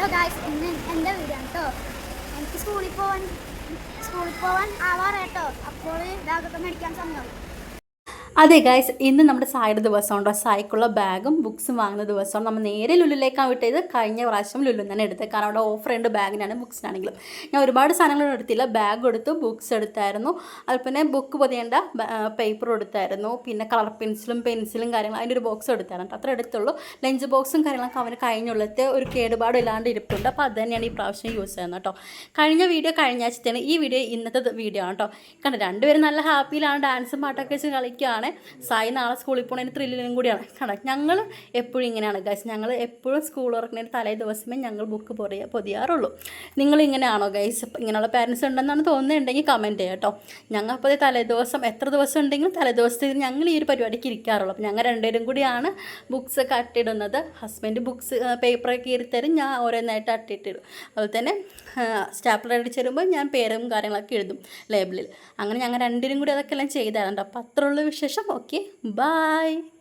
Hello guys, ഇന്ന് എൻ്റെ video ആണ് കേട്ടോ. എനിക്ക് സ്കൂളിൽ പോവാൻ ആവാറേട്ടോ. അപ്പോൾ ബാഗൊക്കെ മേടിക്കാൻ സമയമായി. അതെ ഗൈസ്, ഇന്ന് നമ്മുടെ സായുടെ ദിവസമുണ്ടോ. സായിക്കുള്ള ബാഗും ബുക്സും വാങ്ങുന്ന ദിവസമാണ്. നമ്മൾ നേരെ ലുലുലേക്കാണ് വിട്ടത്. കഴിഞ്ഞ പ്രാവശ്യം ലുലു തന്നെ എടുത്തത്, കാരണം അവിടെ ഓഫർ ഉണ്ട് ബാഗിനാണ് ബുക്സിനാണെങ്കിലും. ഞാൻ ഒരുപാട് സാധനങ്ങൾ എടുത്തില്ല. ബാഗ് എടുത്തു, ബുക്സ് എടുത്തായിരുന്നു, അതുപോലെ ബുക്ക് പൊതിയേണ്ട പേപ്പർ എടുത്തായിരുന്നു, പിന്നെ കളർ പെൻസിലും കാര്യങ്ങളും അതിൻ്റെ ഒരു ബോക്സ് എടുത്തായിരുന്നു. അത്ര എടുത്തുള്ളൂ. ലഞ്ച് ബോക്സും കാര്യങ്ങളൊക്കെ അവന് കഴിഞ്ഞുള്ളത്തെ ഒരു കേടുപാടും ഇല്ലാണ്ട് ഇരിപ്പുണ്ട്. അപ്പോൾ അത് തന്നെയാണ് ഈ പ്രാവശ്യം യൂസ് ചെയ്യുന്നത് കേട്ടോ. കഴിഞ്ഞ വീഡിയോ കഴിഞ്ഞ ആഴ്ചത്തെയാണ്, ഈ വീഡിയോ ഇന്നത്തെ വീഡിയോ ആണ് കേട്ടോ. കണ്ടോ, രണ്ടുപേരും നല്ല ഹാപ്പിയിലാണ്, ഡാൻസും പാട്ടൊക്കെ വെച്ച് കളിക്കുകയാണ്. സായി നാളെ സ്കൂളിൽ പോകുന്നതിന് ത്രില്ലിലും കൂടിയാണ്. കണ്ടോ, ഞങ്ങൾ എപ്പോഴും ഇങ്ങനെയാണ് ഗൈസ്. ഞങ്ങൾ എപ്പോഴും സ്കൂൾ തുറക്കുന്നതിന് തലേ ദിവസമേ ഞങ്ങൾ ബുക്ക് പൊതിയാറുള്ളൂ. നിങ്ങളിങ്ങനെയാണോ ഗൈസ്? ഇങ്ങനെയുള്ള പാരൻസ് ഉണ്ടെന്നാണ് തോന്നുന്നുണ്ടെങ്കിൽ കമൻറ്റ് ചെയ്യാം കേട്ടോ. ഞങ്ങൾ അപ്പോൾ തലേ ദിവസം എത്ര ദിവസം ഉണ്ടെങ്കിലും തലേ ദിവസത്തിൽ ഞങ്ങൾ ഈ ഒരു പരിപാടിക്ക് ഇരിക്കാറുള്ളൂ. അപ്പോൾ ഞങ്ങൾ രണ്ടുപേരും കൂടിയാണ് ബുക്സ് അട്ടിടുന്നത്. ഹസ്ബൻഡ് ബുക്സ് പേപ്പറൊക്കെ ഇരുത്തരും, ഞാൻ ഓരോന്നായിട്ട് അട്ടിട്ടിടും. അതുപോലെ തന്നെ സ്റ്റാപ്ലർ അടിച്ച് തരുമ്പോൾ ഞാൻ പേരും കാര്യങ്ങളൊക്കെ എഴുതും ലേബിളിൽ. അങ്ങനെ ഞങ്ങൾ രണ്ടുപേരും കൂടി അതൊക്കെ എല്ലാം ചെയ്തായിരുന്നു. അപ്പോൾ അത്രയുള്ള വിശേഷം. Okay, by.